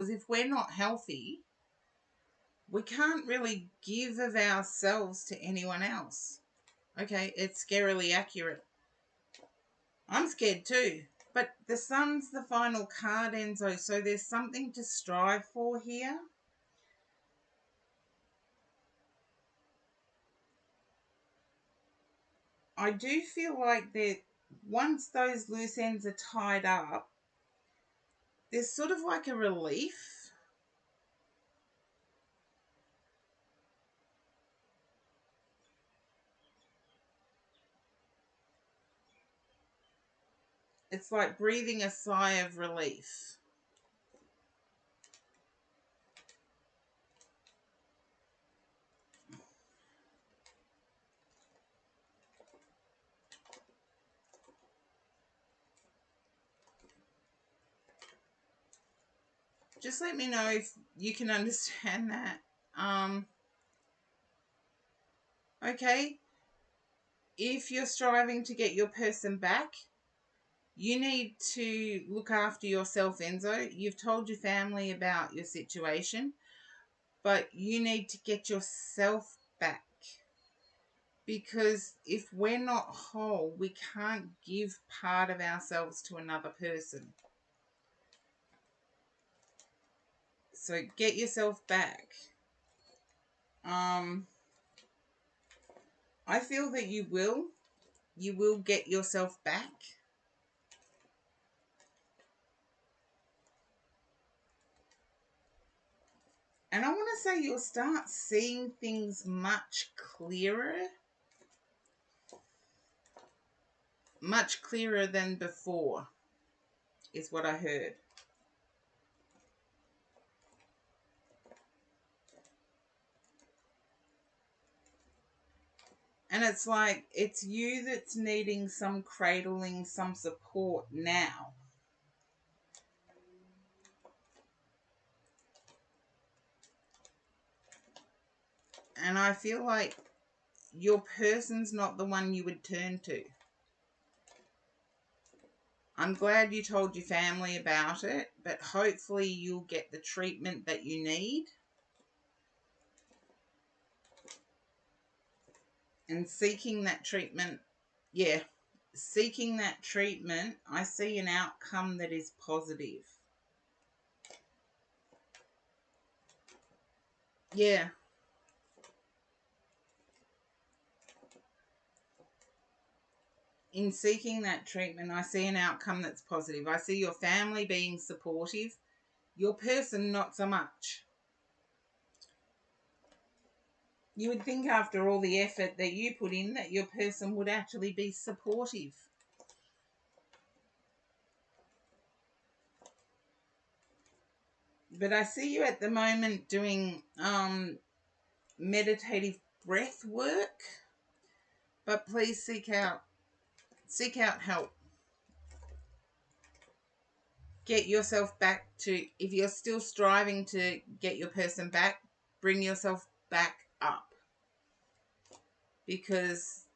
Because if we're not healthy, we can't really give of ourselves to anyone else. Okay, it's scarily accurate. I'm scared too. But the sun's the final card, Enzo, so there's something to strive for here. I do feel like that once those loose ends are tied up, there's sort of like a relief. It's like breathing a sigh of relief. Just let me know if you can understand that. Okay, if you're striving to get your person back, you need to look after yourself, Enzo. You've told your family about your situation, but you need to get yourself back. Because if we're not whole, we can't give part of ourselves to another person. So get yourself back. I feel that you will. You will get yourself back. And I want to say you'll start seeing things much clearer than before, is what I heard. And it's like it's you that's needing some cradling, some support now. And I feel like your person's not the one you would turn to. I'm glad you told your family about it, but hopefully you'll get the treatment that you need. And seeking that treatment, seeking that treatment, I see an outcome that is positive. Yeah. In seeking that treatment, I see an outcome that's positive. I see your family being supportive, your person not so much. You would think after all the effort that you put in that your person would actually be supportive. But I see you at the moment doing meditative breath work. But please seek out help. Get yourself back to, if you're still striving to get your person back, bring yourself back up. Because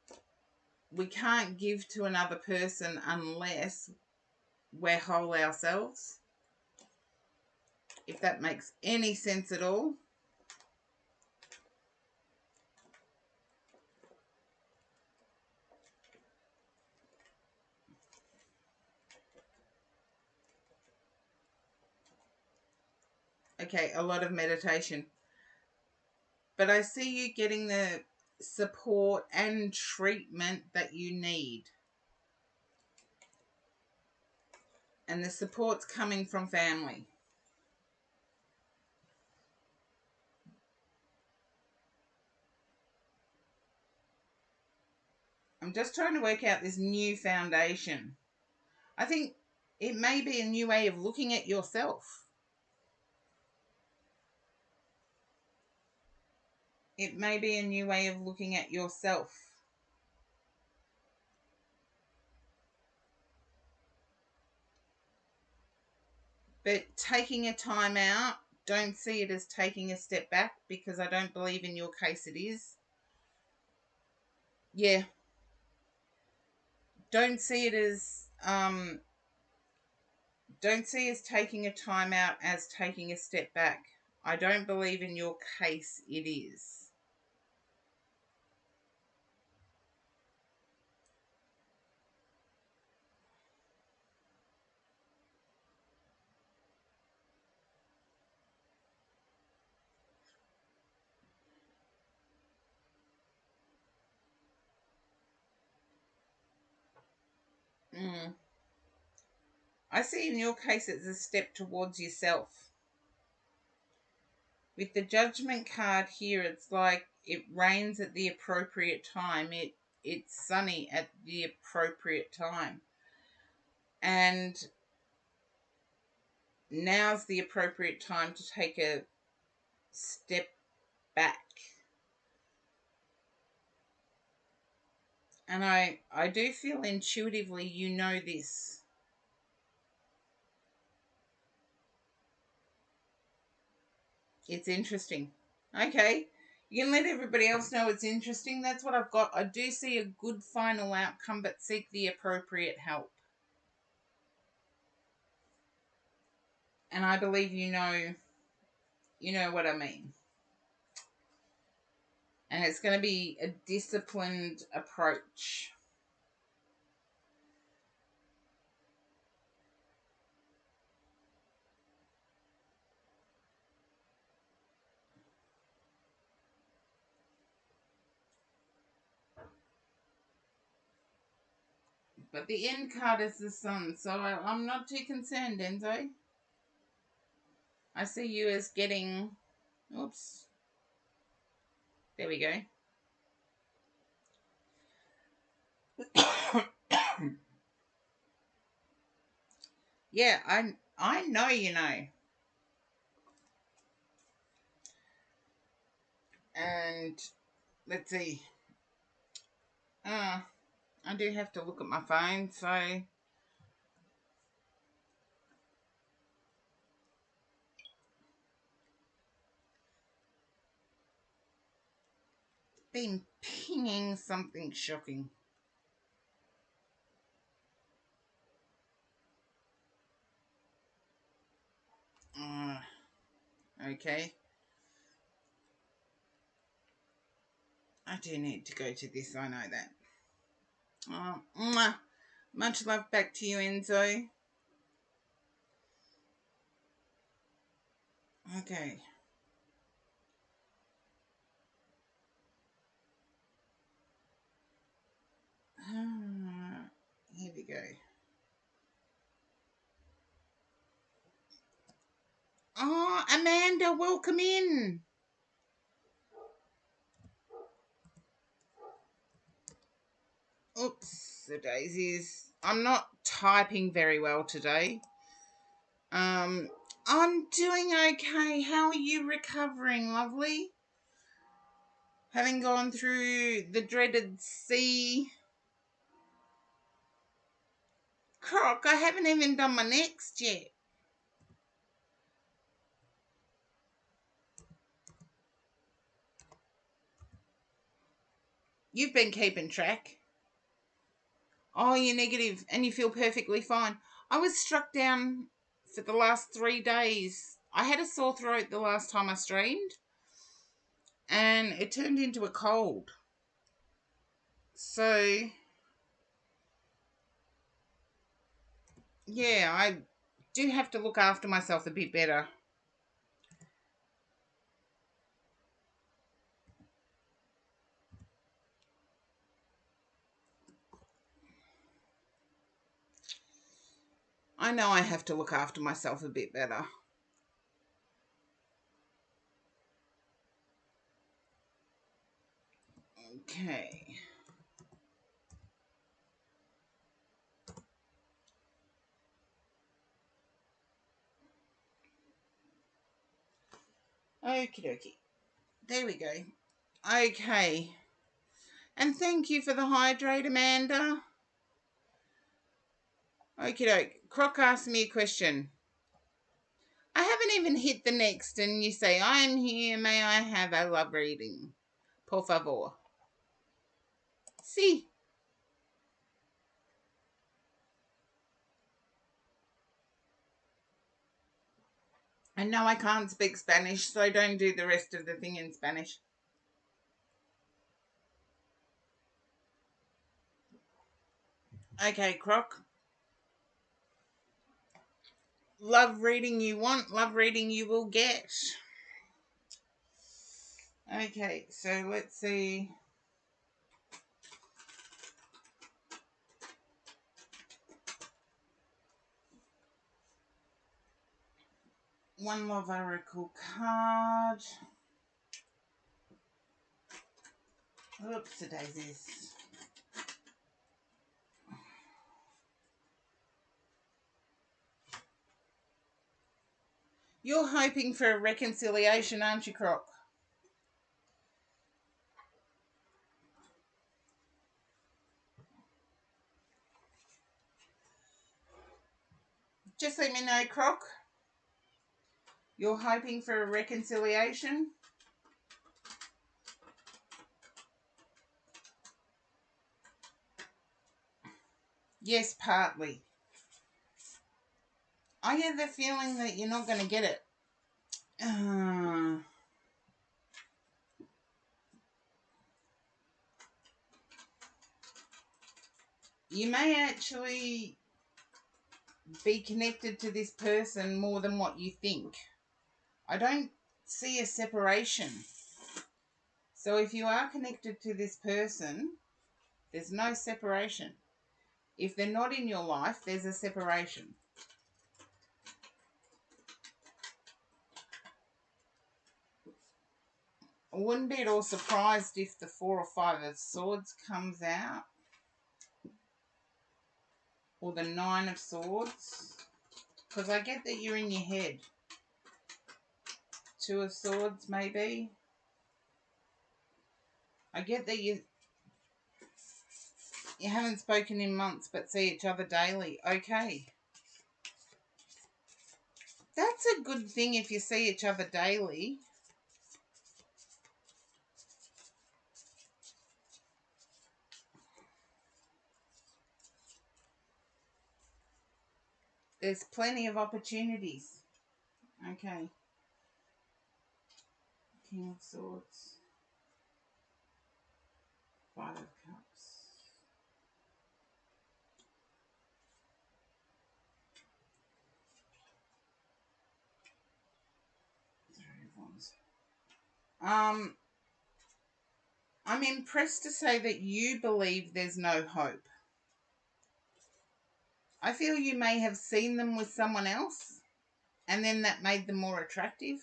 we can't give to another person unless we're whole ourselves. If that makes any sense at all. Okay, a lot of meditation. But I see you getting the support and treatment that you need. And the support's coming from family. I'm just trying to work out this new foundation. I think it may be a new way of looking at yourself. It may be a new way of looking at yourself. But taking a time out, don't see it as taking a step back, because I don't believe in your case it is. Yeah. Don't see it as don't see as taking a time out as taking a step back. I don't believe in your case it is. Mm. I see in your case it's a step towards yourself. With the judgment card here, it's like it rains at the appropriate time. It's sunny at the appropriate time. And now's the appropriate time to take a step back. And I do feel intuitively you know this. It's interesting. Okay. You can let everybody else know it's interesting. That's what I've got. I do see a good final outcome, but seek the appropriate help. And I believe you know what I mean. And it's going to be a disciplined approach. But the end card is the sun, so I'm not too concerned, Enzo. I see you as getting... Oops. There we go. Yeah, I know you know. And let's see. I do have to look at my phone, so been pinging something shocking. Okay. I do need to go to this, I know that. Much love back to you, Enzo. Okay. Here we go. Oh, Amanda, welcome in. Oops, the daisies. I'm not typing very well today. I'm doing okay. How are you recovering, lovely? Having gone through the dreaded C. Croc, I haven't even done my next yet. You've been keeping track. Oh, you're negative and you feel perfectly fine. I was struck down for the last 3 days. I had a sore throat the last time I streamed and it turned into a cold. So, yeah, I do have to look after myself a bit better. I know I have to look after myself a bit better. Okay. Okie dokie. There we go. Okay. And thank you for the hydrate, Amanda. Okie doke. Croc asked me a question. I haven't even hit the next, and you say, I am here. May I have a love reading? Por favor. See. And no, I can't speak Spanish, so don't do the rest of the thing in Spanish. Okay, Croc. Love reading you want, love reading you will get. Okay, so let's see. One Love Oracle card. Oops, daisies. You're hoping for a reconciliation, aren't you, Croc? Just let me know, Croc. You're hoping for a reconciliation? Yes, partly. I get the feeling that you're not going to get it. You may actually be connected to this person more than what you think. I don't see a separation. So if you are connected to this person, there's no separation. If they're not in your life, there's a separation. I wouldn't be at all surprised if the 4 or 5 of Swords comes out. Or the 9 of Swords. Because I get that you're in your head. 2 of Swords, maybe. I get that you haven't spoken in months but see each other daily. Okay. That's a good thing if you see each other daily. There's plenty of opportunities. Okay. King of Swords. 5 of Cups. 3 of Wands. I'm impressed to say that you believe there's no hope. I feel you may have seen them with someone else, and then that made them more attractive.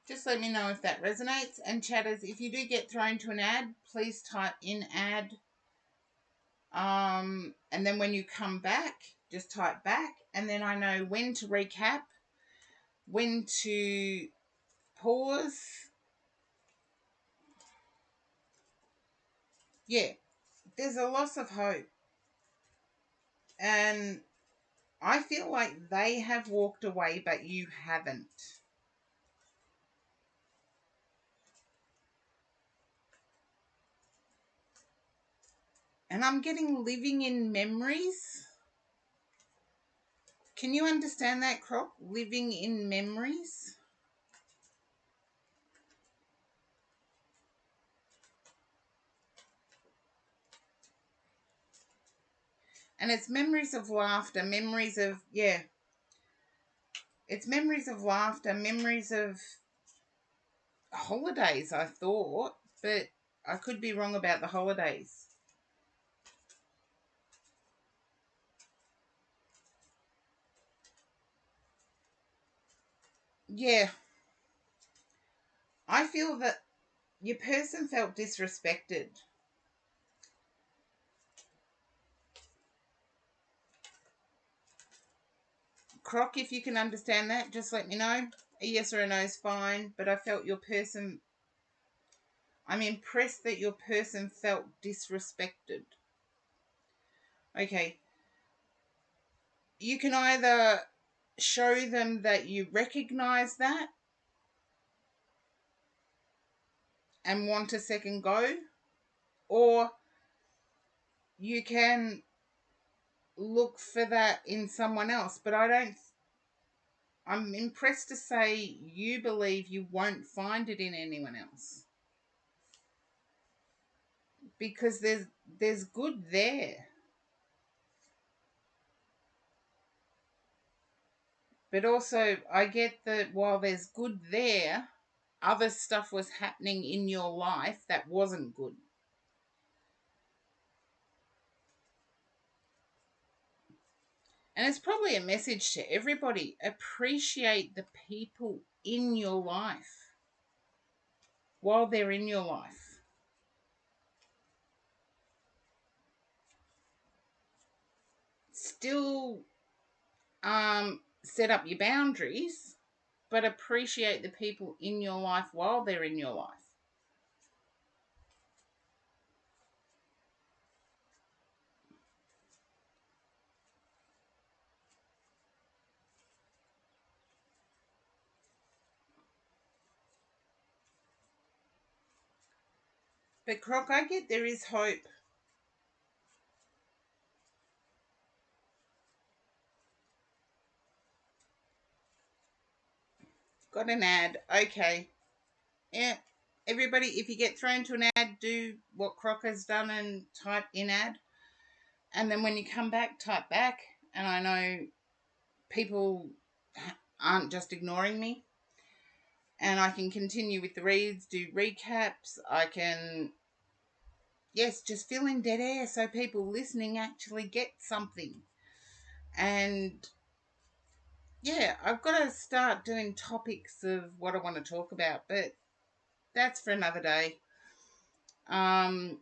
Just let me know if that resonates. And chatters, if you do get thrown to an ad, please type in ad. And then when you come back, just type back. And then I know when to recap, when to pause. Yeah, there's a loss of hope. And I feel like they have walked away, but you haven't. And I'm getting living in memories. Can you understand that, Croc? Living in memories. And it's memories of laughter, memories of, yeah. It's memories of laughter, memories of holidays, I thought. But I could be wrong about the holidays. Yeah. I feel that your person felt disrespected. Croc, if you can understand that, just let me know. A yes or a no is fine, but I felt your person... I'm impressed that your person felt disrespected. Okay. You can either show them that you recognize that and want a second go, or you can look for that in someone else. But I'm impressed to say you believe you won't find it in anyone else, because there's good there. But also, I get that while there's good there, other stuff was happening in your life that wasn't good. And it's probably a message to everybody. Appreciate the people in your life while they're in your life. Still set up your boundaries, but appreciate the people in your life while they're in your life. But Croc, I get there is hope. Got an ad. Okay. Yeah. Everybody, if you get thrown to an ad, do what Croc has done and type in ad. And then when you come back, type back. And I know people aren't just ignoring me. And I can continue with the reads, do recaps. I can, yes, just fill in dead air so people listening actually get something. And yeah, I've got to start doing topics of what I want to talk about, but that's for another day. I'm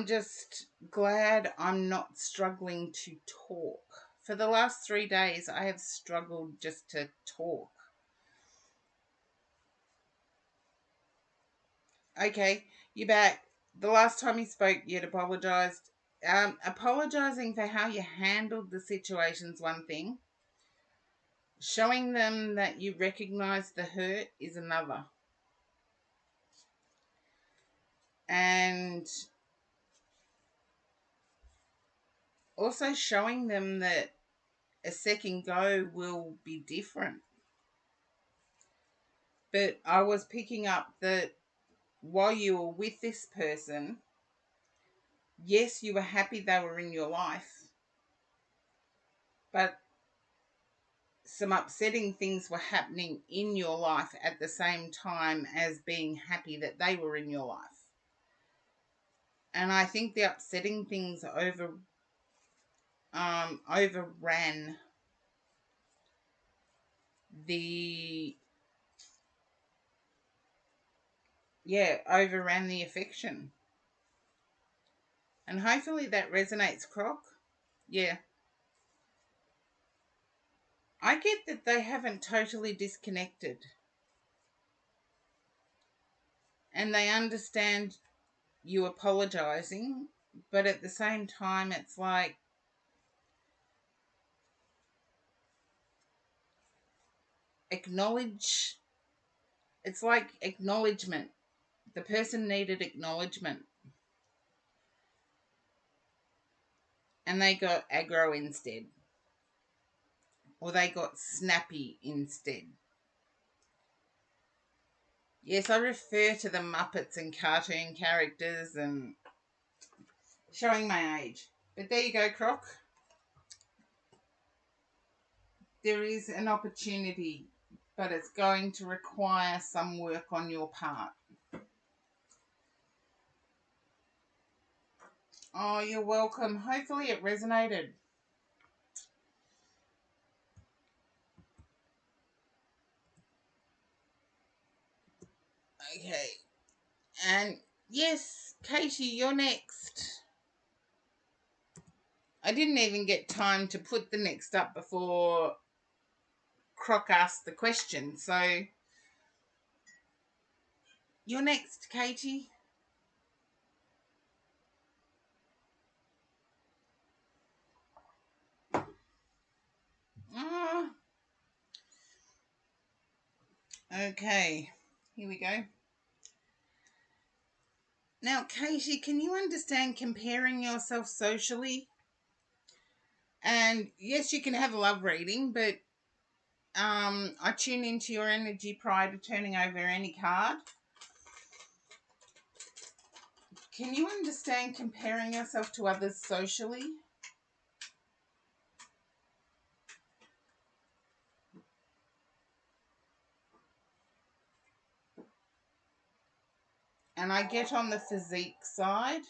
just glad I'm not struggling to talk. For the last 3 days, I have struggled just to talk. Okay, you're back. The last time you spoke, you'd apologised. Apologising for how you handled the situation's one thing. Showing them that you recognise the hurt is another. And also showing them that a second go will be different. But I was picking up that while you were with this person, yes, you were happy they were in your life, but some upsetting things were happening in your life at the same time as being happy that they were in your life. And I think the upsetting things overran the overran the affection. And hopefully that resonates, Croc. Yeah. I get that they haven't totally disconnected. And they understand you apologizing, but at the same time, it's like acknowledge. It's like acknowledgement. The person needed acknowledgement, and they got aggro instead, or they got snappy instead. Yes, I refer to the Muppets and cartoon characters and showing my age. But there you go, Croc. There is an opportunity, but it's going to require some work on your part. Oh, you're welcome. Hopefully it resonated. Okay. And yes, Katie, you're next. I didn't even get time to put the next up before Croc asked the question. So you're next, Katie. Oh, okay. Here we go. Now, Katie, can you understand comparing yourself socially? And yes, you can have a love reading, but I tune into your energy prior to turning over any card. Can you understand comparing yourself to others socially? And I get on the physique side.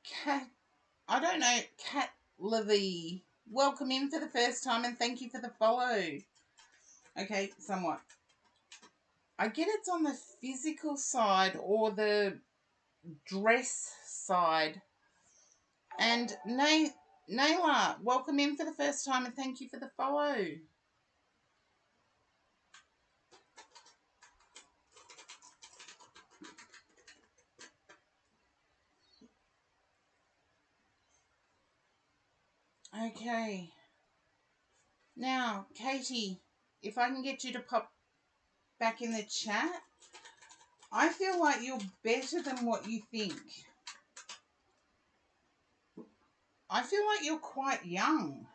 Cat, I don't know, Cat Levy. Welcome in for the first time and thank you for the follow. Okay, somewhat. I get it's on the physical side or the dress side. And Naila, welcome in for the first time and thank you for the follow. Okay. Now, Katie, if I can get you to pop back in the chat, I feel like you're better than what you think. I feel like you're quite young.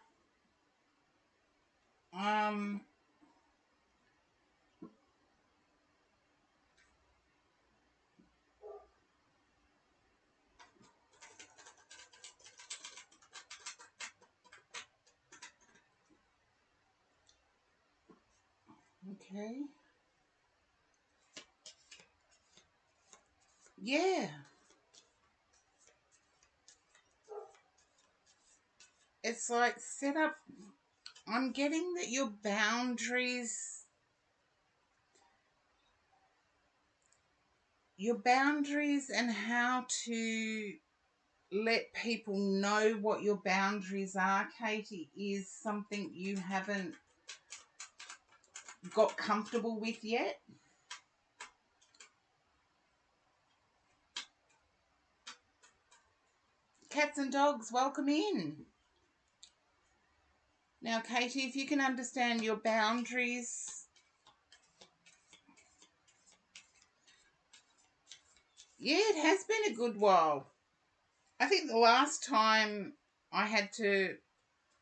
Okay. Yeah. It's like set up. I'm getting that your boundaries and how to let people know what your boundaries are, Katie, is something you haven't got comfortable with yet. Cats and dogs, welcome in. Now, Katie, if you can understand your boundaries. Yeah, it has been a good while. I think the last time I had to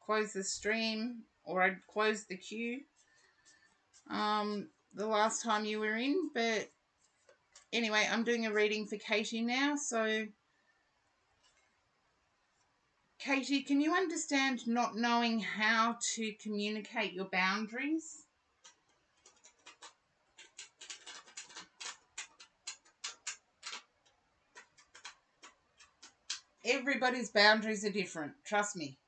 close the stream or I'd closed the queue the last time you were in, but anyway, I'm doing a reading for Katie now. So Katie, can you understand not knowing how to communicate your boundaries? Everybody's boundaries are different, trust me.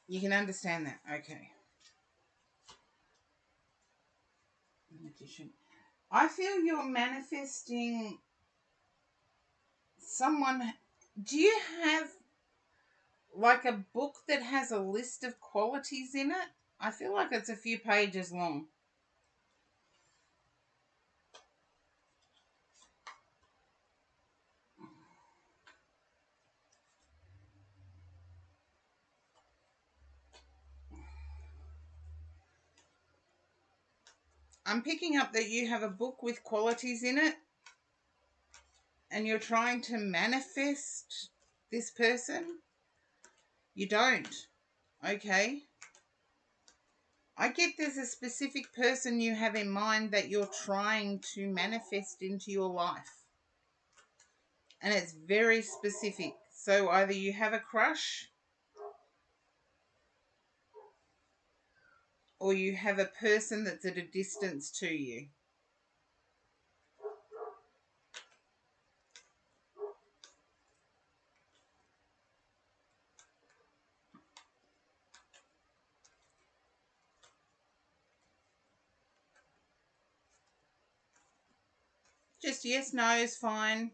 You can understand that, okay. I feel you're manifesting someone. Do you have like a book that has a list of qualities in it? I feel like it's a few pages long. I'm picking up that you have a book with qualities in it and you're trying to manifest this person. You don't. Okay. I get there's a specific person you have in mind that you're trying to manifest into your life. And it's very specific. So either you have a crush or you have a person that's at a distance to you. Just yes, no is fine.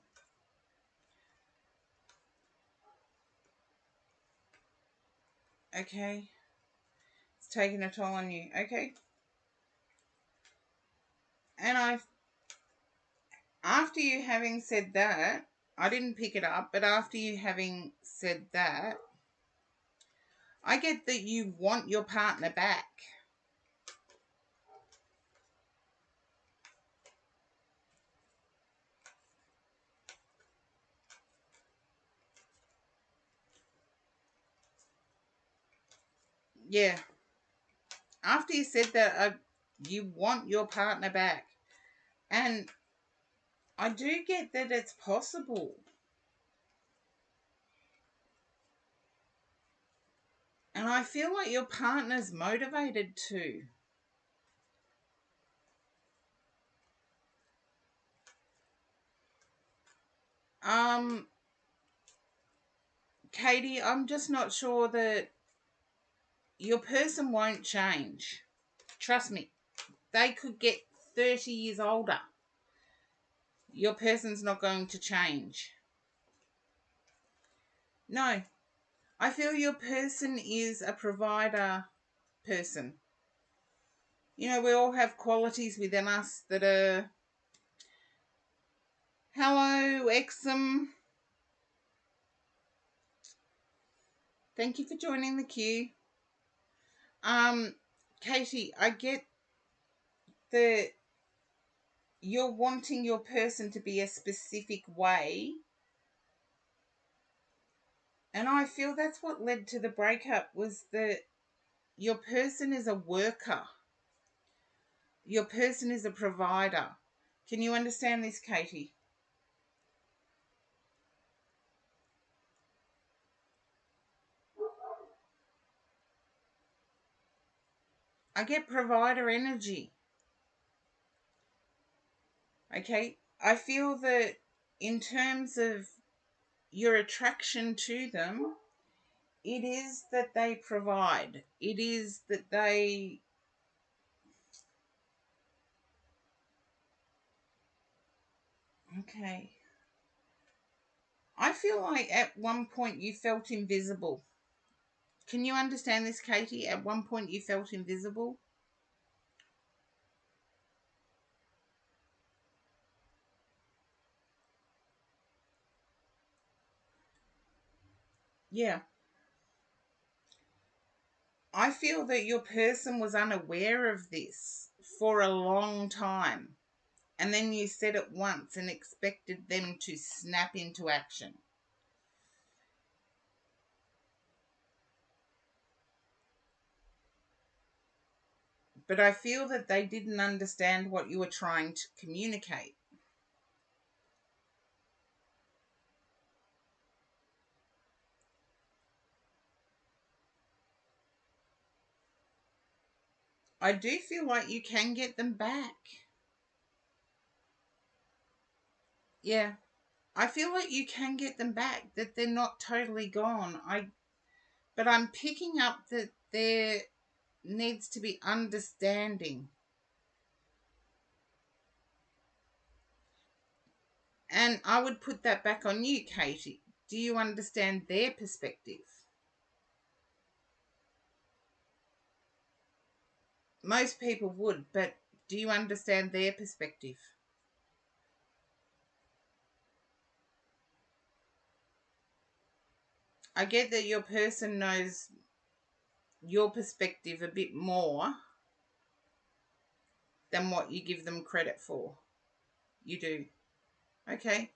Okay. It's taking a toll on you. Okay. And after you having said that, I didn't pick it up, but after you having said that, I get that you want your partner back. Yeah. After you said that, you want your partner back. And I do get that it's possible. And I feel like your partner's motivated too. Katie, I'm just not sure that your person won't change. Trust me. They could get 30 years older. Your person's not going to change. No. I feel your person is a provider person. You know, we all have qualities within us that are, hello, Exum. Thank you for joining the queue. Katie, I get that you're wanting your person to be a specific way. And I feel that's what led to the breakup, was that your person is a worker. Your person is a provider. Can you understand this, Katie? I get provider energy. Okay? I feel that in terms of your attraction to them, it is that they provide. It is that they... Okay. I feel like at one point you felt invisible. Can you understand this, Katie? At one point you felt invisible. Yeah. I feel that your person was unaware of this for a long time. And then you said it once and expected them to snap into action. But I feel that they didn't understand what you were trying to communicate. I do feel like you can get them back. Yeah. I feel like you can get them back, that they're not totally gone. But I'm picking up that there needs to be understanding. And I would put that back on you, Katie. Do you understand their perspective? Most people would, but do you understand their perspective? I get that your person knows your perspective a bit more than what you give them credit for. You do. Okay.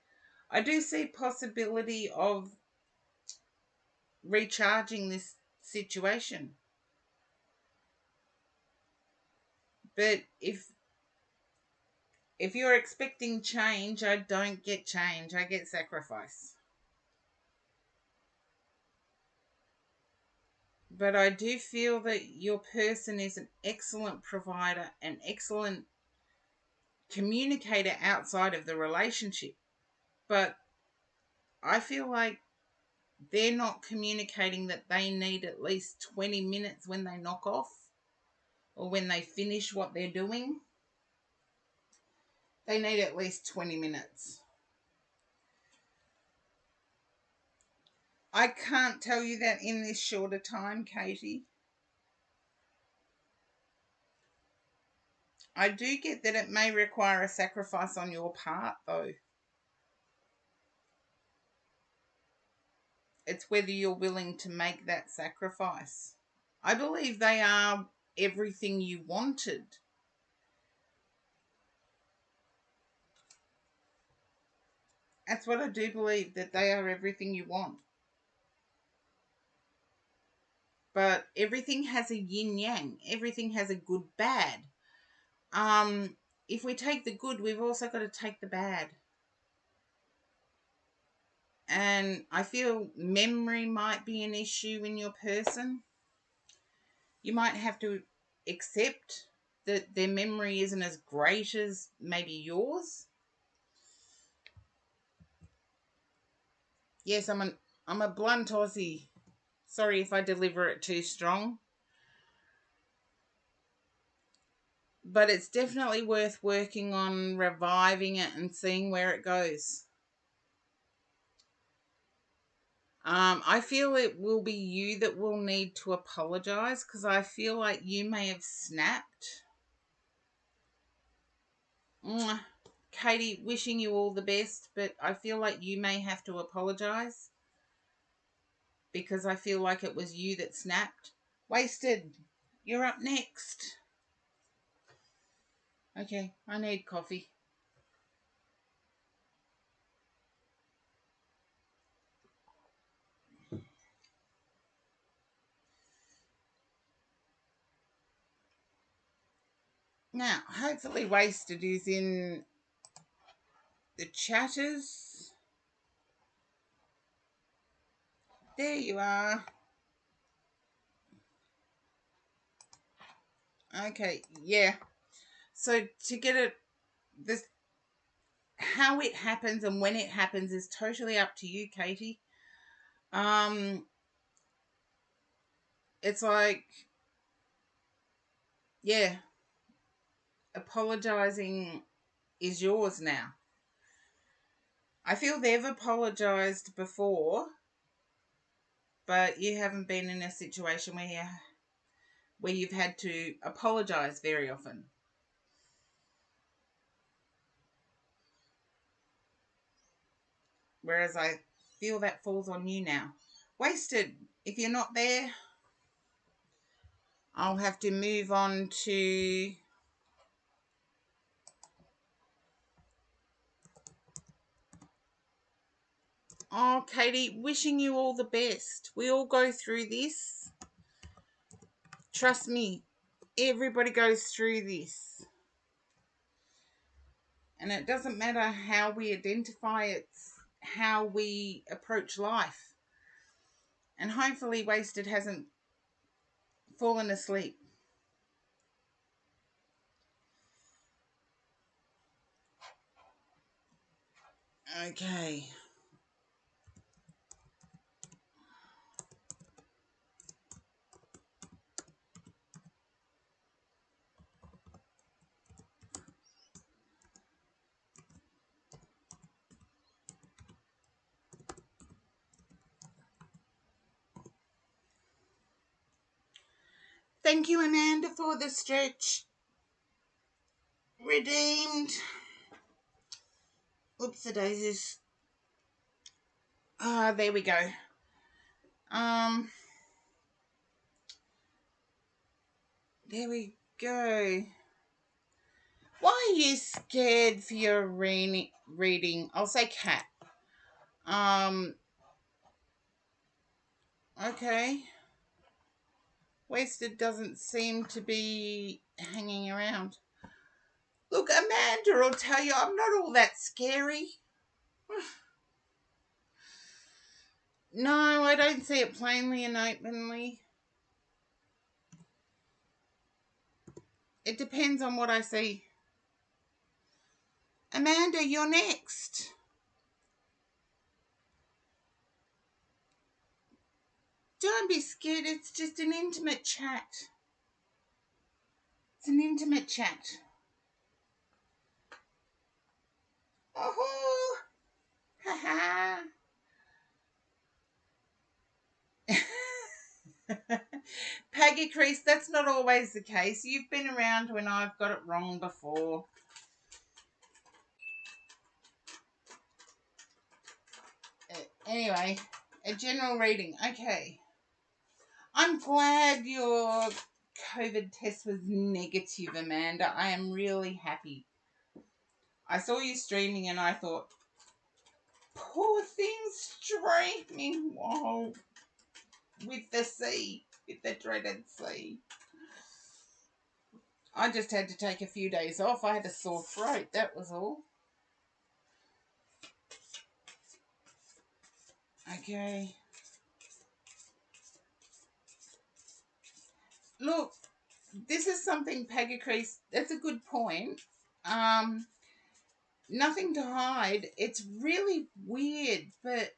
I do see possibility of recharging this situation. But if you're expecting change, I don't get change. I get sacrifice. But I do feel that your person is an excellent provider, an excellent communicator outside of the relationship. But I feel like they're not communicating that they need at least 20 minutes when they knock off or when they finish what they're doing. They need at least 20 minutes. I can't tell you that in this shorter time, Katie. I do get that it may require a sacrifice on your part, though. It's whether you're willing to make that sacrifice. I believe they are everything you wanted. That's what I do believe, that they are everything you want. But everything has a yin yang. Everything has a good bad. If we take the good, we've also got to take the bad. And I feel memory might be an issue in your person. You might have to accept that their memory isn't as great as maybe yours. Yes, I'm a blunt Aussie. Sorry if I deliver it too strong. But it's definitely worth working on reviving it and seeing where it goes. I feel it will be you that will need to apologize, because I feel like you may have snapped. Mwah. Katie, wishing you all the best, but I feel like you may have to apologize, because I feel like it was you that snapped. Wasted, you're up next. Okay, I need coffee. Now, hopefully Wasted is in the chatters. There you are. Okay, yeah. So to get it, this, how it happens and when it happens is totally up to you, Katie. It's like, yeah, apologizing is yours now. I feel they've apologized before, but you haven't been in a situation where you've had to apologize very often. Whereas I feel that falls on you now. Wasted, if you're not there, I'll have to move on to... Oh, Katie, wishing you all the best. We all go through this. Trust me, everybody goes through this. And it doesn't matter how we identify, it's how we approach life. And hopefully Wasted hasn't fallen asleep. Okay. Thank you, Amanda, for the stretch. Redeemed. Oops, the daisies. There we go. There we go. Why are you scared for your reading? I'll say cat. Okay. Wasted doesn't seem to be hanging around. Look, Amanda will tell you I'm not all that scary. No, I don't see it plainly and openly. It depends on what I see. Amanda, you're next. Don't be scared. It's just an intimate chat. It's an intimate chat. Oh, ha ha. Peggy Crease, that's not always the case. You've been around when I've got it wrong before. Anyway, a general reading. Okay. I'm glad your COVID test was negative, Amanda. I am really happy. I saw you streaming and I thought, poor thing streaming. Whoa. With the C. With the dreaded C. I just had to take a few days off. I had a sore throat. That was all. Okay. Look, this is something, Peggy Crease, that's a good point. Nothing to hide. It's really weird, but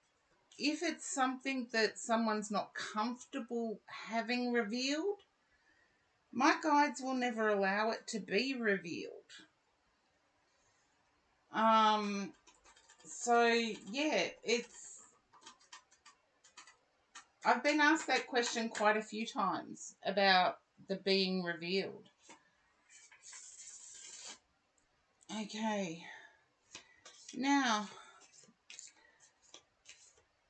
if it's something that someone's not comfortable having revealed, my guides will never allow it to be revealed. So yeah, I've been asked that question quite a few times about the being revealed. Okay. Now,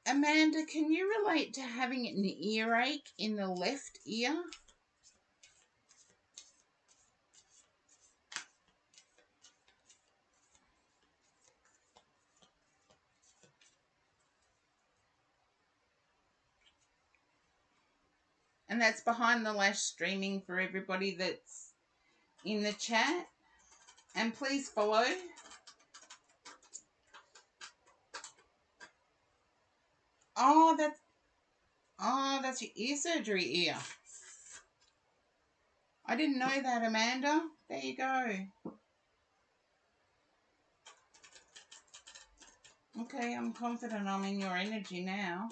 Amanda, can you relate to having an earache in the left ear? And that's behind the lash streaming for everybody that's in the chat. And please follow. Oh, that's your ear surgery ear. I didn't know that, Amanda. There you go. Okay, I'm confident I'm in your energy now.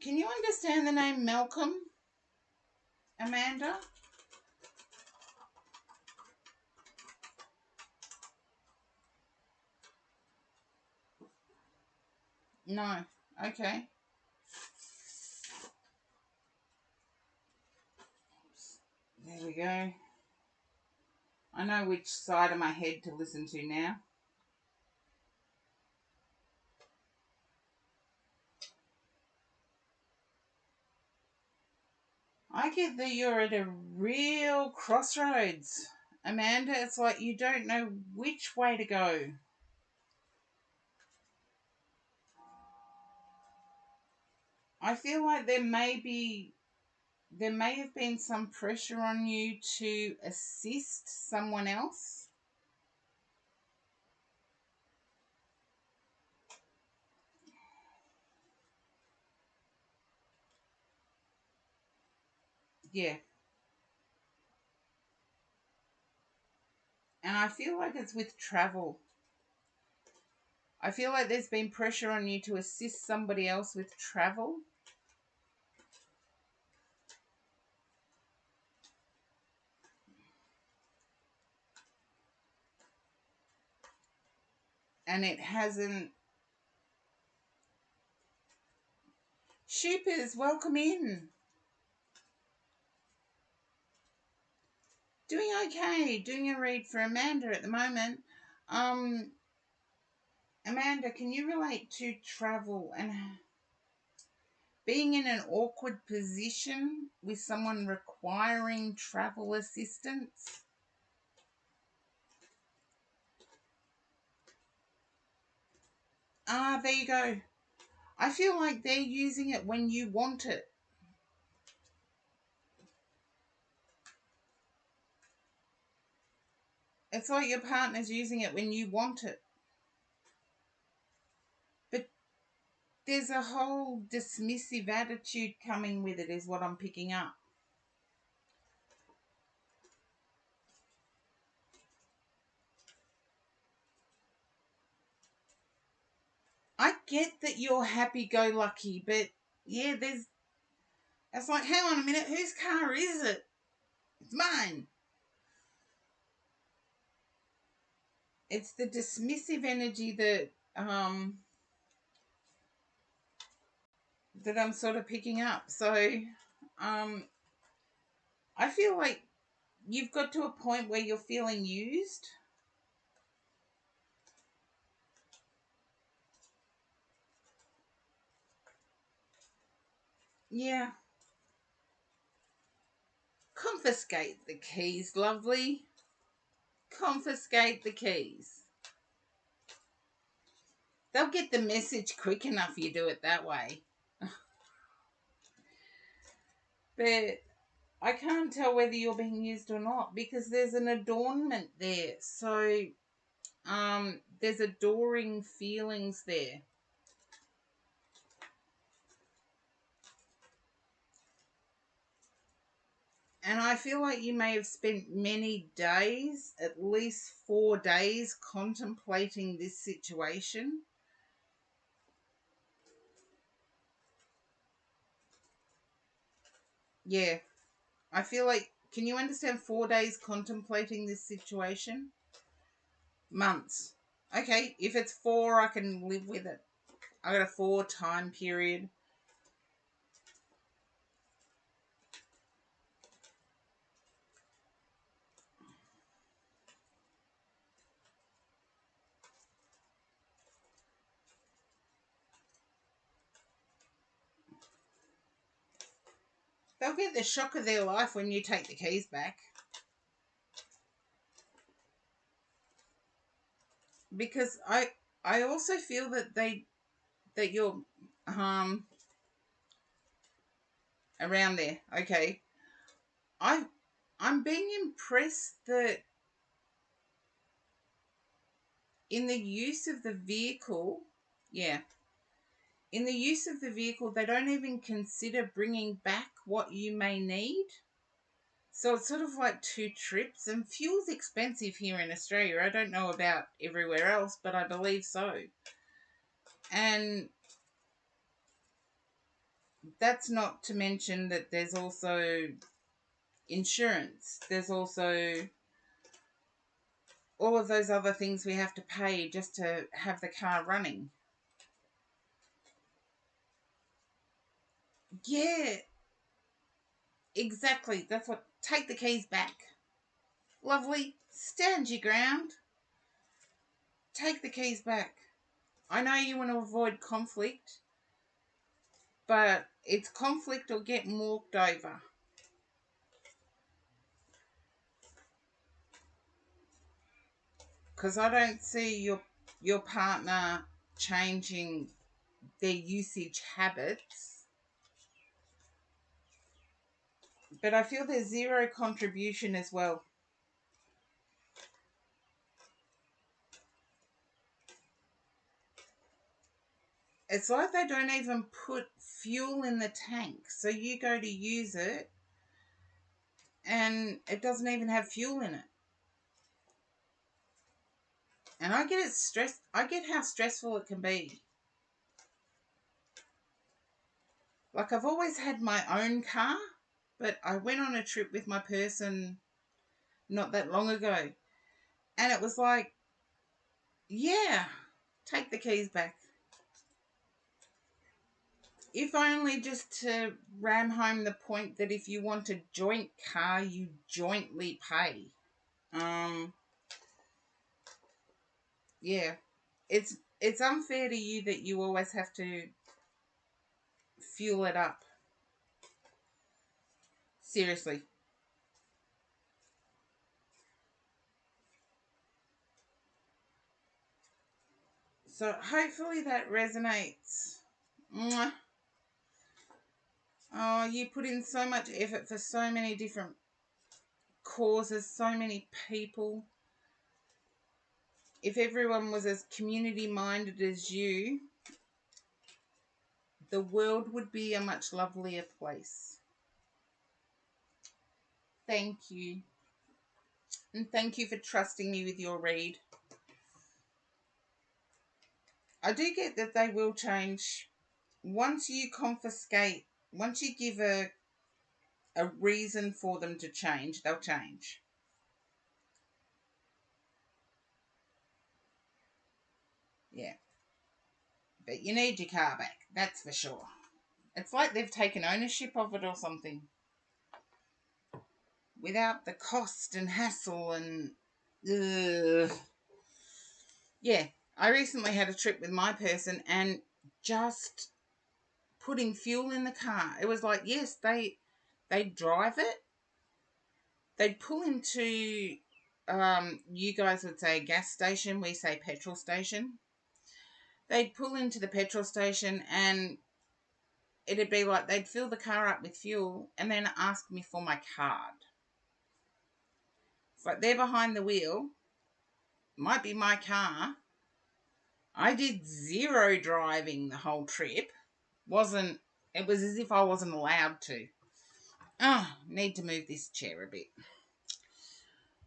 Can you understand the name Malcolm, Amanda? No. Okay. There we go. I know which side of my head to listen to now. I get that you're at a real crossroads, Amanda. It's like you don't know which way to go. I feel like there may have been some pressure on you to assist someone else. Yeah. And I feel like it's with travel. I feel like there's been pressure on you to assist somebody else with travel. And it hasn't. Shoopers, welcome in. Doing okay. Doing a read for Amanda at the moment. Amanda, can you relate to travel and being in an awkward position with someone requiring travel assistance? Ah, there you go. I feel like they're using it when you want it. It's like your partner's using it when you want it. But there's a whole dismissive attitude coming with it, is what I'm picking up. I get that you're happy-go-lucky, but yeah, it's like, hang on a minute, whose car is it? It's mine. It's the dismissive energy that I'm sort of picking up. So I feel like you've got to a point where you're feeling used. Yeah. Confiscate the keys, lovely. Confiscate the keys. They'll get the message quick enough you do it that way. But I can't tell whether you're being used or not because there's an adornment there. So there's adoring feelings there. And I feel like you may have spent many days, at least 4 days, contemplating this situation. Yeah. I feel like, can you understand 4 days contemplating this situation? Months. Okay, if it's 4, I can live with it. I got a 4 time period. They'll get the shock of their life when you take the keys back. Because I also feel that you're around there. Okay. I I'm being impressed that in the use of the vehicle, yeah, in the use of the vehicle, they don't even consider bringing back what you may need. So it's sort of like 2 trips, and fuel's expensive here in Australia. I don't know about everywhere else, but I believe so. And that's not to mention that there's also insurance. There's also all of those other things we have to pay just to have the car running. Yeah, exactly. That's what. Take the keys back. Lovely. Stand your ground. Take the keys back. I know you want to avoid conflict, but it's conflict or getting walked over. Because I don't see your partner changing their usage habits, but I feel there's zero contribution as well. It's like they don't even put fuel in the tank. So you go to use it and it doesn't even have fuel in it. And I get it stressed. I get how stressful it can be. Like I've always had my own car, but I went on a trip with my person not that long ago. And it was like, yeah, take the keys back. If only just to ram home the point that if you want a joint car, you jointly pay. Um, yeah, it's unfair to you that you always have to fuel it up. Seriously. So hopefully that resonates. Mwah. Oh, you put in so much effort for so many different causes, so many people. If everyone was as community minded as you, the world would be a much lovelier place. Thank you. And thank you for trusting me with your read. I do get that they will change. Once you confiscate, once you give a reason for them to change, they'll change. But you need your car back, that's for sure. It's like they've taken ownership of it or something. Without the cost and hassle and... Yeah, I recently had a trip with my person and just putting fuel in the car. It was like, yes, they'd drive it. They'd pull into, you guys would say gas station, we say petrol station. They'd pull into the petrol station and it'd be like they'd fill the car up with fuel and then ask me for my card. It's like they're behind the wheel. Might be my car. I did zero driving the whole trip. It was as if I wasn't allowed to. Oh, need to move this chair a bit.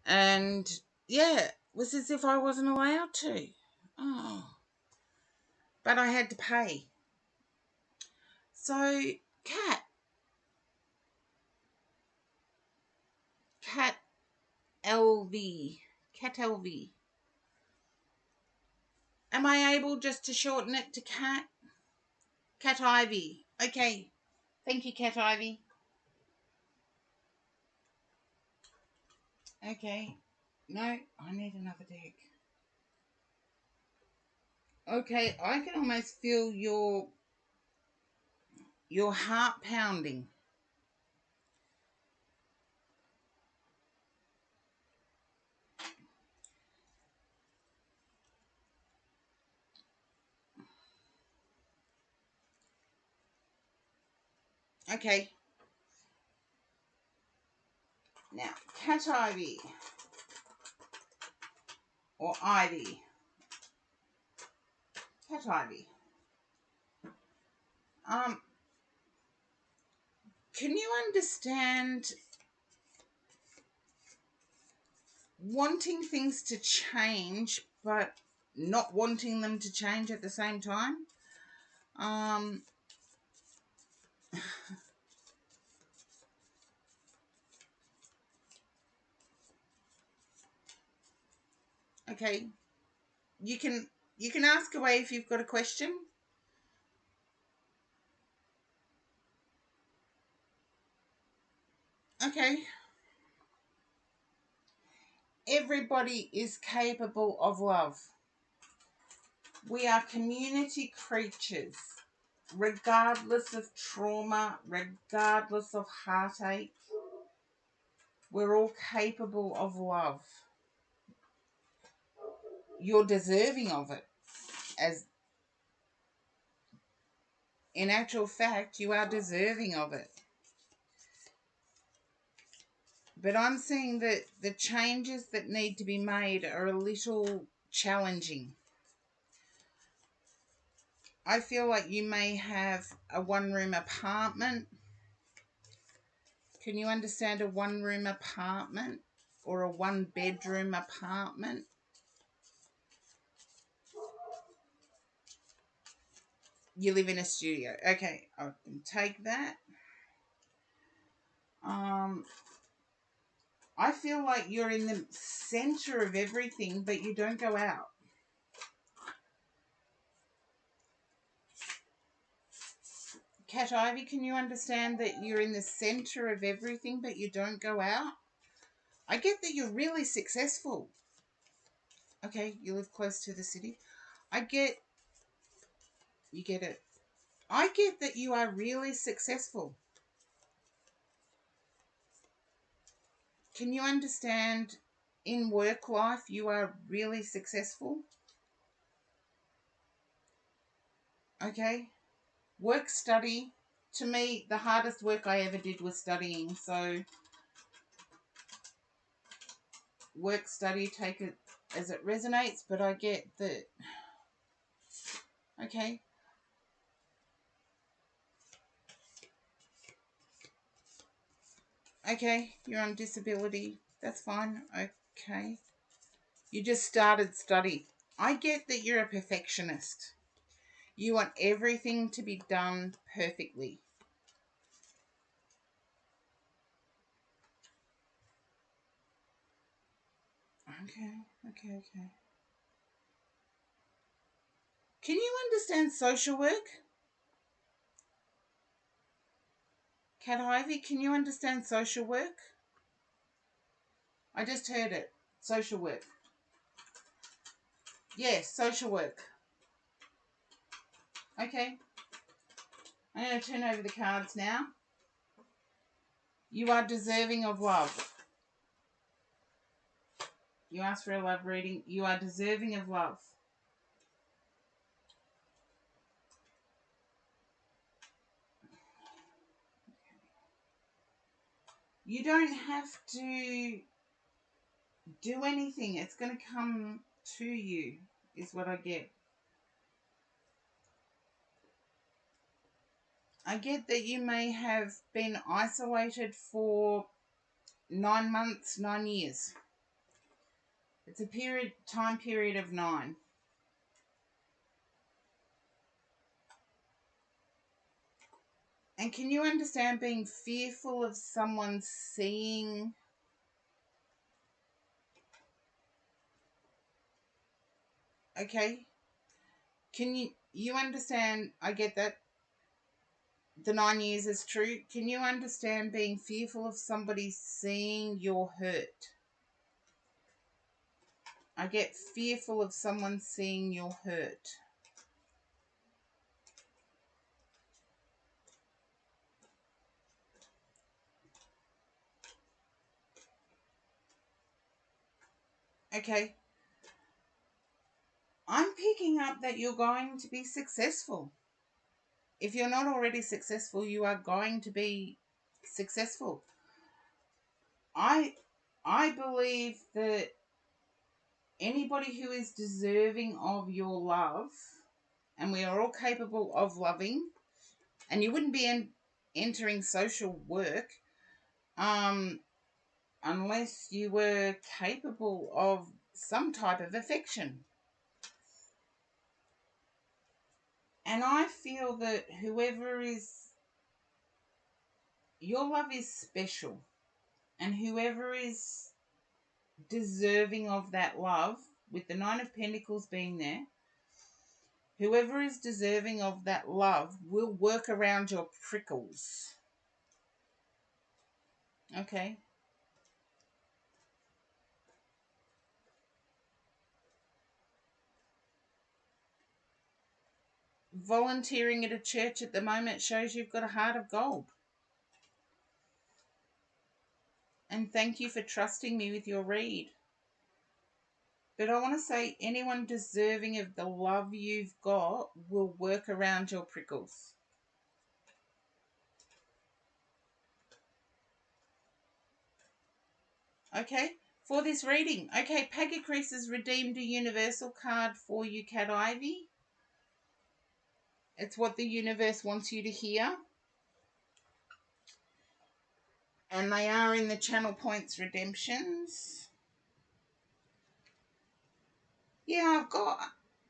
And yeah, it was as if I wasn't allowed to. Oh. But I had to pay. So, Cat LV. Cat LV. Am I able just to shorten it to Cat? Cat Ivy. Okay. Thank you, Cat Ivy. Okay. No, I need another deck. Okay, I can almost feel your heart pounding. Okay. Now, Cat Ivy. Or Ivy. Cat Ivy. Can you understand wanting things to change, but not wanting them to change at the same time? Okay. You can ask away if you've got a question. Okay. Everybody is capable of love. We are community creatures. Regardless of trauma, regardless of heartache, we're all capable of love. You're deserving of it. As in actual fact, you are deserving of it. But I'm seeing that the changes that need to be made are a little challenging. I feel like you may have a one-room apartment. Can you understand a one-room apartment or a one-bedroom apartment? You live in a studio. Okay, I can take that. I feel like you're in the center of everything, but you don't go out. Cat Ivy, can you understand that you're in the center of everything, but you don't go out? I get that you're really successful. Okay, you live close to the city. You get it. I get that you are really successful. Can you understand in work life you are really successful? Okay. Work, study. To me, the hardest work I ever did was studying. So, work, study, take it as it resonates. But I get that. Okay. Okay, you're on disability. That's fine. Okay. You just started study. I get that you're a perfectionist. You want everything to be done perfectly. Okay. Can you understand social work? Cat Ivy, can you understand social work? I just heard it. Social work. Yes, social work. Okay. I'm going to turn over the cards now. You are deserving of love. You asked for a love reading. You are deserving of love. You don't have to do anything. It's going to come to you, is what I get. I get that you may have been isolated for 9 months, 9 years. It's a time period of 9. And can you understand being fearful of someone seeing? Okay. Can you understand? I get that the 9 years is true. Can you understand being fearful of somebody seeing your hurt? I get fearful of someone seeing your hurt. Okay. I'm picking up that you're going to be successful. If you're not already successful, you are going to be successful. I believe that anybody who is deserving of your love, and we are all capable of loving, and you wouldn't be entering social work unless you were capable of some type of affection. And I feel that your love is special, and whoever is deserving of that love, with the 9 of Pentacles being there, whoever is deserving of that love will work around your prickles. Okay. Volunteering at a church at the moment shows you've got a heart of gold. And thank you for trusting me with your read. But I want to say anyone deserving of the love you've got will work around your prickles. Okay, for this reading. Okay, Pack of Creases redeemed a universal card for you, Cat Ivy. It's what the universe wants you to hear. And they are in the Channel Points redemptions. Yeah, I've got...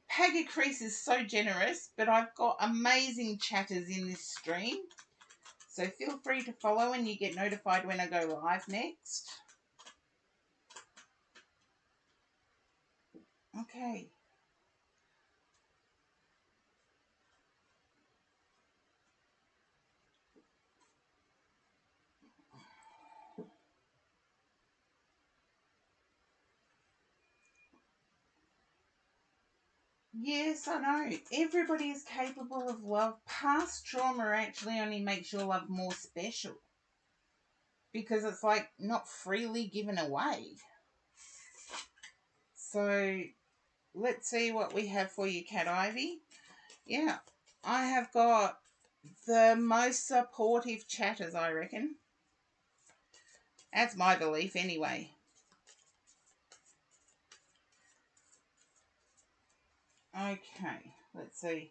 Pack of Creases is so generous, but I've got amazing chatters in this stream. So feel free to follow and you get notified when I go live next. Okay. Yes, I know. Everybody is capable of love. Past trauma actually only makes your love more special. Because it's like not freely given away. So let's see what we have for you, Cat Ivy. Yeah, I have got the most supportive chatters, I reckon. That's my belief anyway. Okay, let's see.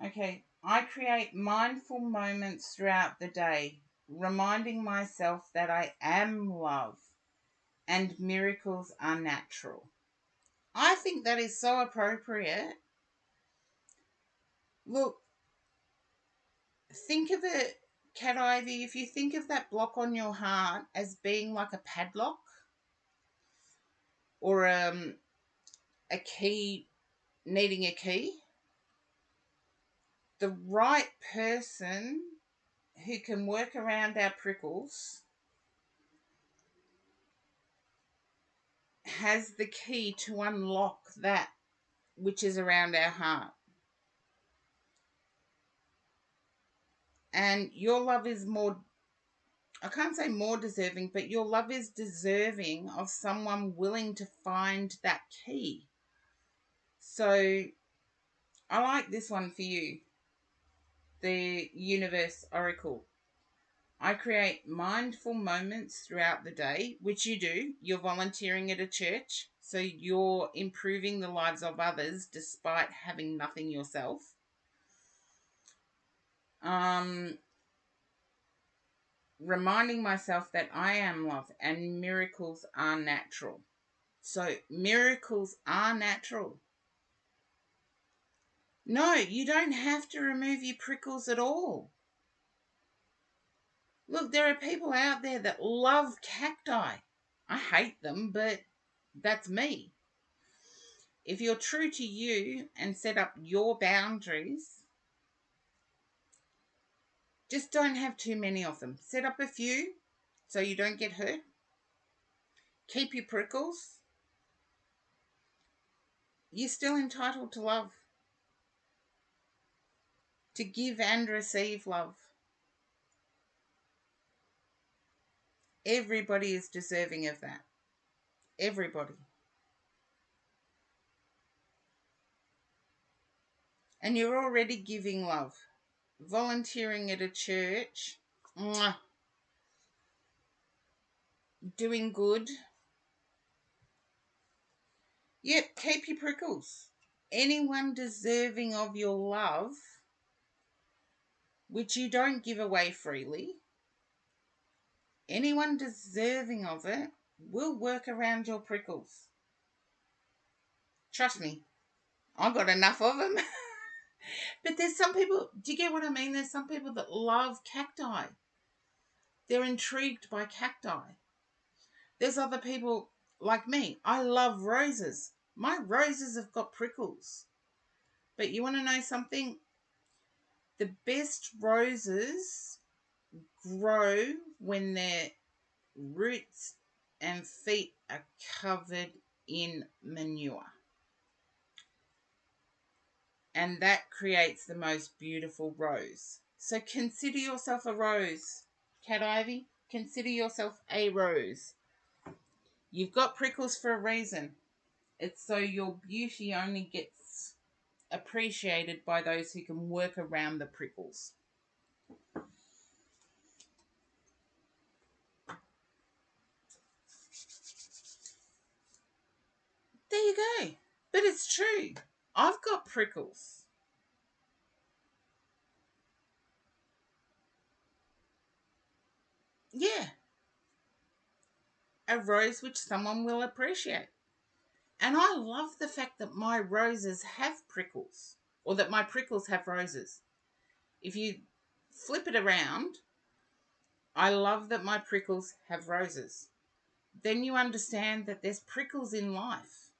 Okay, I create mindful moments throughout the day, reminding myself that I am love and miracles are natural. I think that is so appropriate. Look, think of it, Cat Ivy, if you think of that block on your heart as being like a padlock or a key needing a key, the right person who can work around our prickles has the key to unlock that which is around our heart. And your love is more, I can't say more deserving, but your love is deserving of someone willing to find that key. So I like this one for you, the Universe Oracle. I create mindful moments throughout the day, which you do. You're volunteering at a church, so you're improving the lives of others despite having nothing yourself. Reminding myself that I am love and miracles are natural. So miracles are natural. No, you don't have to remove your prickles at all. Look, there are people out there that love cacti. I hate them, but that's me. If you're true to you and set up your boundaries, just don't have too many of them. Set up a few so you don't get hurt. Keep your prickles. You're still entitled to love. To give and receive love. Everybody is deserving of that. Everybody. And you're already giving love. Volunteering at a church. Mwah, doing good. Yep, keep your prickles. Anyone deserving of your love, which you don't give away freely, anyone deserving of it will work around your prickles. Trust me, I've got enough of them. But there's some people, do you get what I mean? There's some people that love cacti. They're intrigued by cacti. There's other people like me. I love roses. My roses have got prickles. But you want to know something? The best roses grow when their roots and feet are covered in manure. And that creates the most beautiful rose. So consider yourself a rose, Cat Ivy. Consider yourself a rose. You've got prickles for a reason. It's so your beauty only gets appreciated by those who can work around the prickles. There you go. But it's true. I've got prickles. Yeah. A rose which someone will appreciate. And I love the fact that my roses have prickles, or that my prickles have roses. If you flip it around, I love that my prickles have roses. Then you understand that there's prickles in life.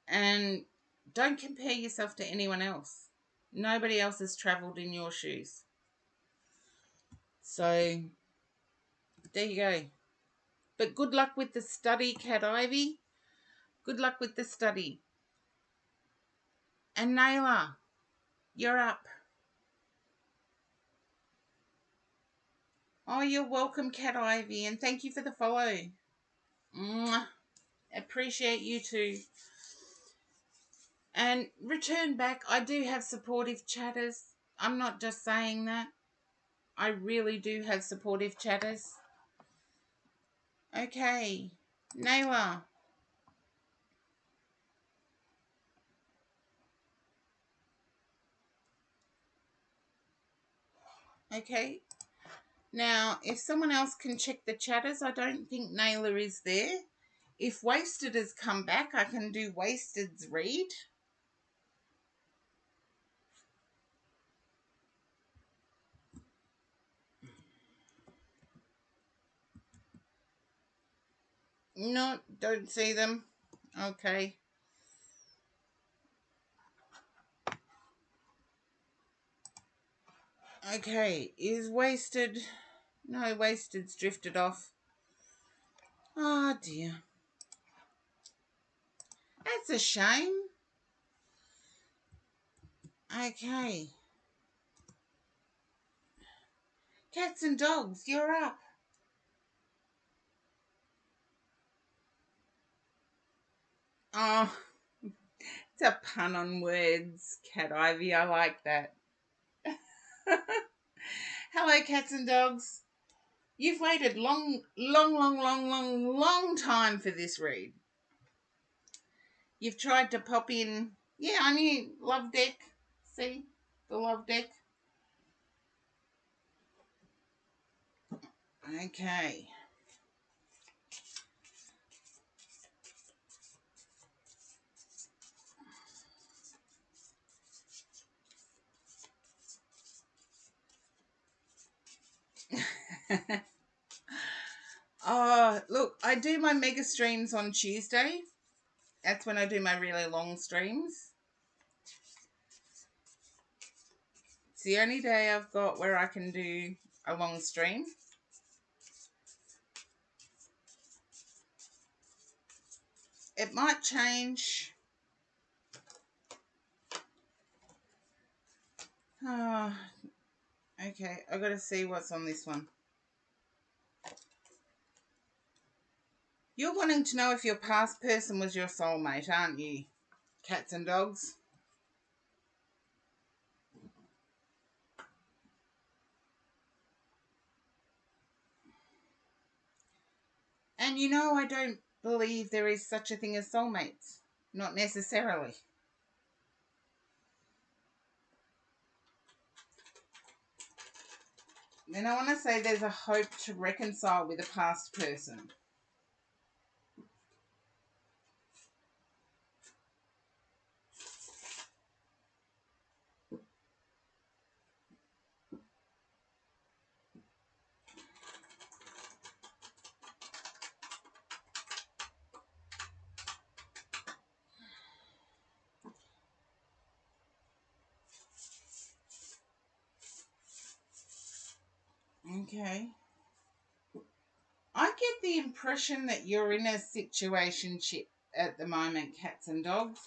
And don't compare yourself to anyone else. Nobody else has travelled in your shoes. So, there you go. But good luck with the study, Cat Ivy. Good luck with the study. And Naila, you're up. Oh, you're welcome, Cat Ivy, and thank you for the follow. Mwah. Appreciate you too. And return back. I do have supportive chatters. I'm not just saying that. I really do have supportive chatters. Okay. Naila. Okay. Now, if someone else can check the chatters, I don't think Naila is there. If Wasted has come back, I can do Wasted's read. No, don't see them. Okay. Okay, is wasted. No, wasted's drifted off. Oh dear. That's a shame. Okay. Cats and dogs, you're up. Oh, it's a pun on words, Cat Ivy. I like that. Hello, cats and dogs. You've waited long time for this read. You've tried to pop in. Yeah, I knew Love Deck. See? The Love Deck. Okay. Oh, look, I do my mega streams on Tuesday. That's when I do my really long streams. It's the only day I've got where I can do a long stream. It might change. Oh, okay, I've got to see what's on this one. You're wanting to know if your past person was your soulmate, aren't you? Cats and dogs. And you know, I don't believe there is such a thing as soulmates. Not necessarily. Then I want to say there's a hope to reconcile with a past person. Okay. I get the impression that you're in a situationship at the moment, cats and dogs.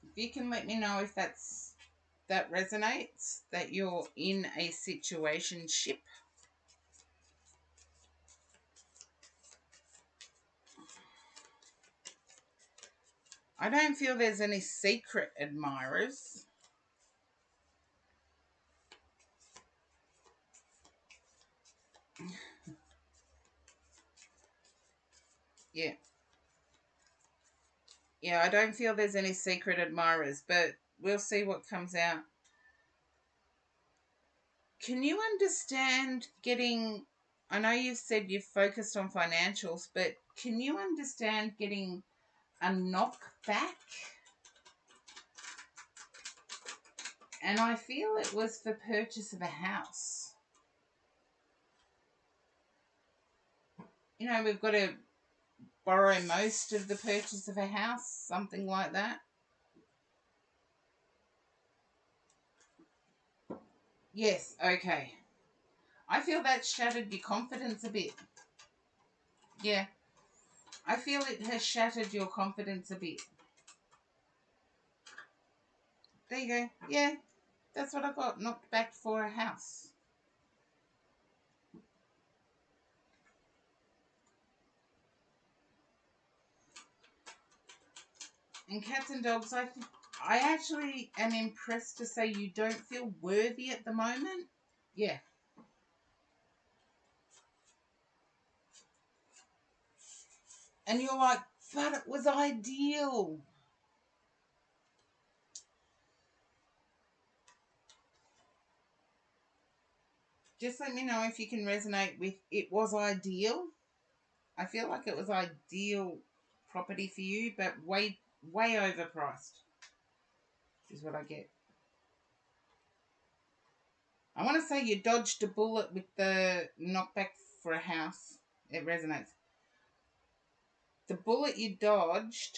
If you can let me know if that resonates, that you're in a situationship. I don't feel there's any secret admirers. Yeah. Yeah, I don't feel there's any secret admirers, but we'll see what comes out. Can you understand getting, I know you've said you've focused on financials, but can you understand getting a knockback? And I feel it was for purchase of a house. You know, we've got to borrow most of the purchase of a house, something like that. Yes, okay. I feel that shattered your confidence a bit. Yeah. I feel it has shattered your confidence a bit. There you go. Yeah, that's what I got. Knocked back for a house. And cats and dogs, I actually am impressed to say you don't feel worthy at the moment. Yeah. And you're like, but it was ideal. Just let me know if you can resonate with it was ideal. I feel like it was ideal property for you, but way overpriced is what I get. I want to say you dodged a bullet with the knockback for a house. It resonates. The bullet you dodged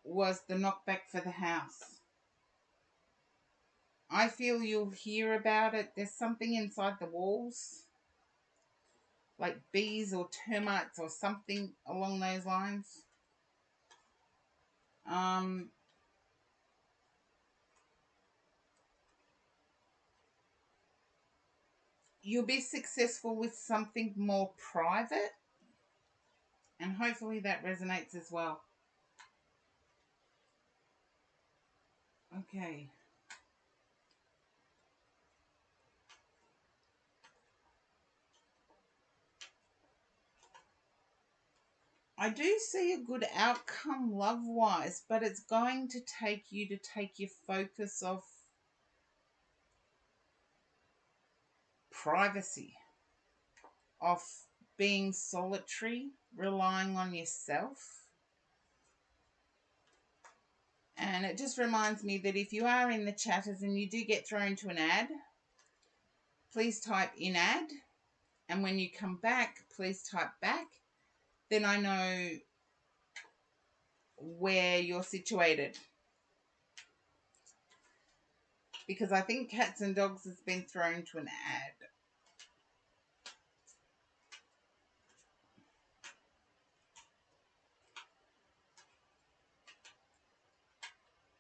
was the knockback for the house. I feel you'll hear about it. There's something inside the walls, like bees or termites or something along those lines. Um, you'll be successful with something more private, and hopefully that resonates as well. Okay. I do see a good outcome love wise, but it's going to take you to take your focus off privacy, off being solitary, relying on yourself. And it just reminds me that if you are in the chatters and you do get thrown to an ad, please type in ad. And when you come back, please type back. Then I know where you're situated. Because I think cats and dogs has been thrown to an ad.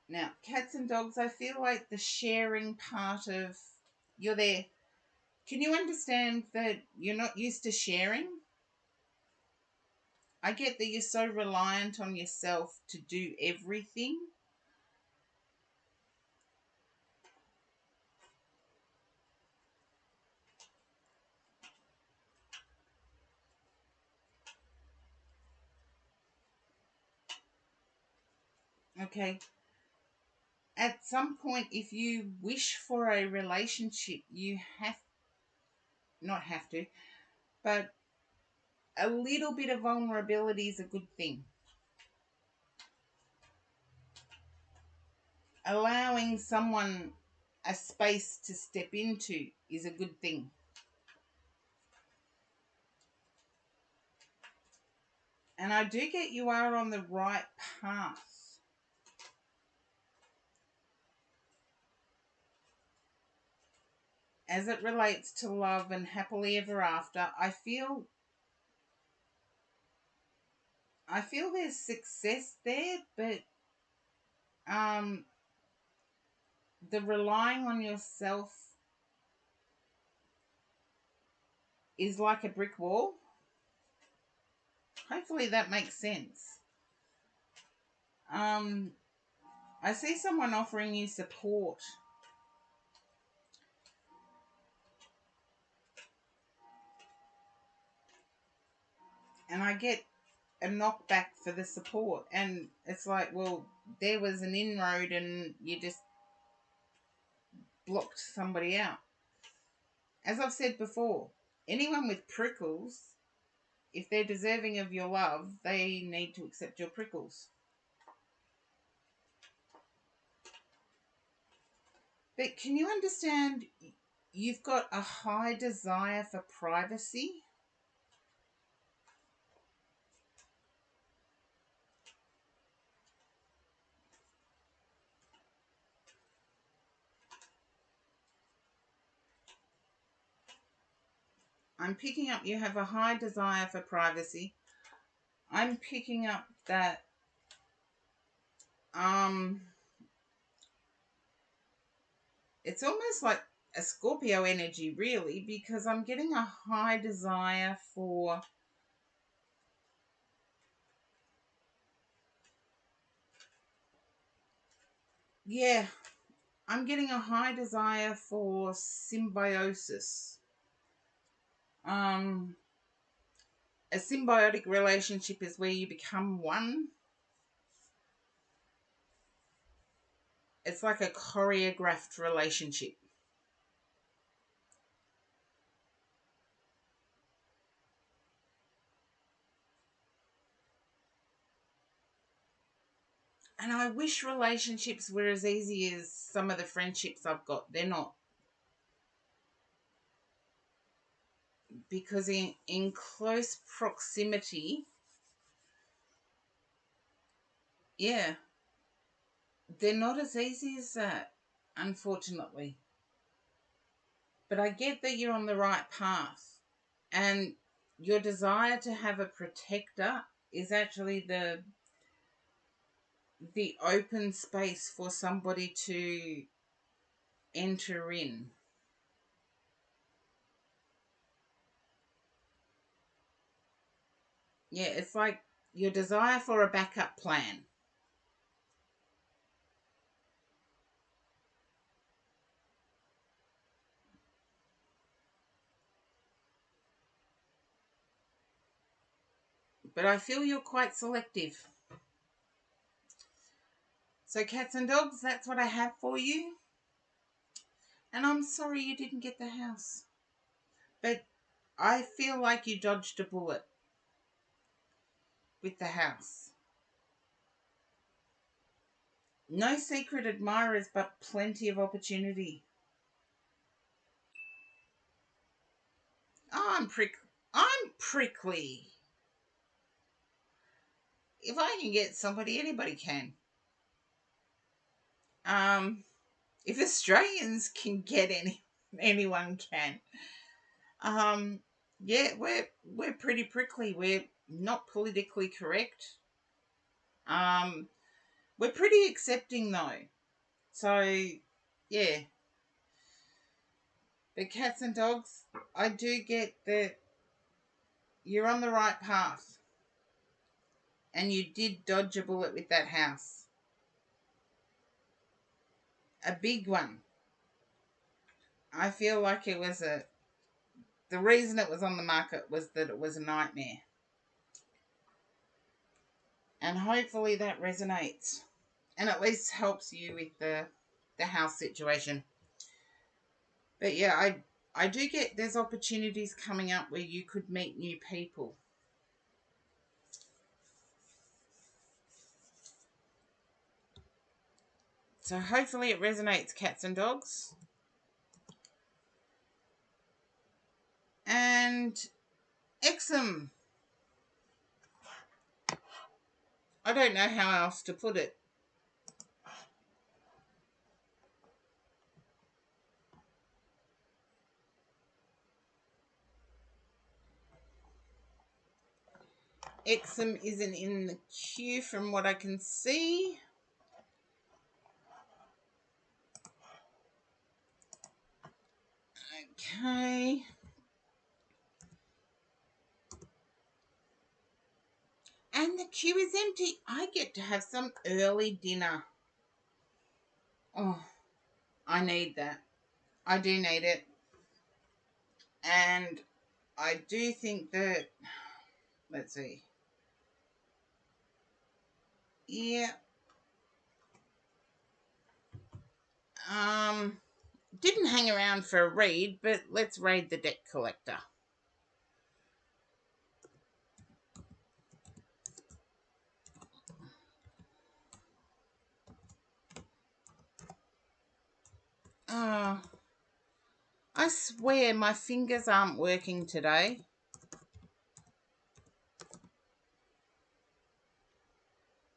Now, cats and dogs, I feel like the sharing part of you're there. Can you understand that you're not used to sharing? I get that you're so reliant on yourself to do everything. Okay. At some point, if you wish for a relationship, you have, not have to, but a little bit of vulnerability is a good thing. Allowing someone a space to step into is a good thing. And I do get you are on the right path. As it relates to love and happily ever after, I feel there's success there, but um the relying on yourself is like a brick wall. Hopefully that makes sense. Um I see someone offering you support. And I get a knockback for the support. And it's like, well, there was an inroad and you just blocked somebody out. As I've said before, anyone with prickles, if they're deserving of your love, they need to accept your prickles. But can you understand you've got a high desire for privacy? I'm picking up you have a high desire for privacy. I'm picking up that um it's almost like a Scorpio energy, really, because I'm getting a high desire for, yeah, I'm getting a high desire for symbiosis. Um, a symbiotic relationship is where you become one. It's like a choreographed relationship. And I wish relationships were as easy as some of the friendships I've got. They're not. because in close proximity, yeah, they're not as easy as that, unfortunately. But I get that you're on the right path, and your desire to have a protector is actually the open space for somebody to enter in. Yeah, it's like your desire for a backup plan. But I feel you're quite selective. So, cats and dogs, that's what I have for you. And I'm sorry you didn't get the house. But I feel like you dodged a bullet with the house. No secret admirers, but plenty of opportunity. Oh, I'm prickly. If I can get somebody, anybody can. Um, if Australians can get anyone can. Um, yeah, we're pretty prickly. We're not politically correct. Um, we're pretty accepting though. So, yeah. But cats and dogs, I do get that you're on the right path. And you did dodge a bullet with that house. A big one. I feel like it was the reason it was on the market was that it was a nightmare. And hopefully that resonates. And at least helps you with the house situation. But yeah, I do get there's opportunities coming up where you could meet new people. So hopefully it resonates, cats and dogs. And Exum. I don't know how else to put it. Exum isn't in the queue from what I can see. Okay. And the queue is empty. I get to have some early dinner. Oh, I need that. I do need it. And I do think that, let's see. Yeah. Didn't hang around for a read, but let's raid the deck collector. Oh, I swear my fingers aren't working today.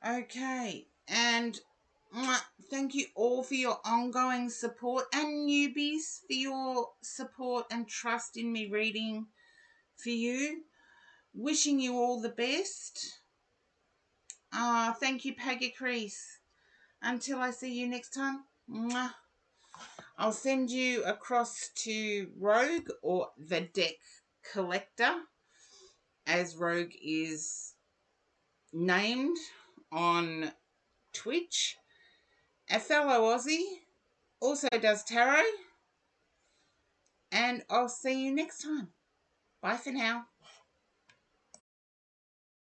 Okay, and thank you all for your ongoing support, and newbies for your support and trust in me reading for you. Wishing you all the best. Thank you, Peggy Crease. Until I see you next time, I'll send you across to Rogue or the deck collector, as Rogue is named on Twitch. A fellow Aussie, also does tarot. And I'll see you next time. Bye for now.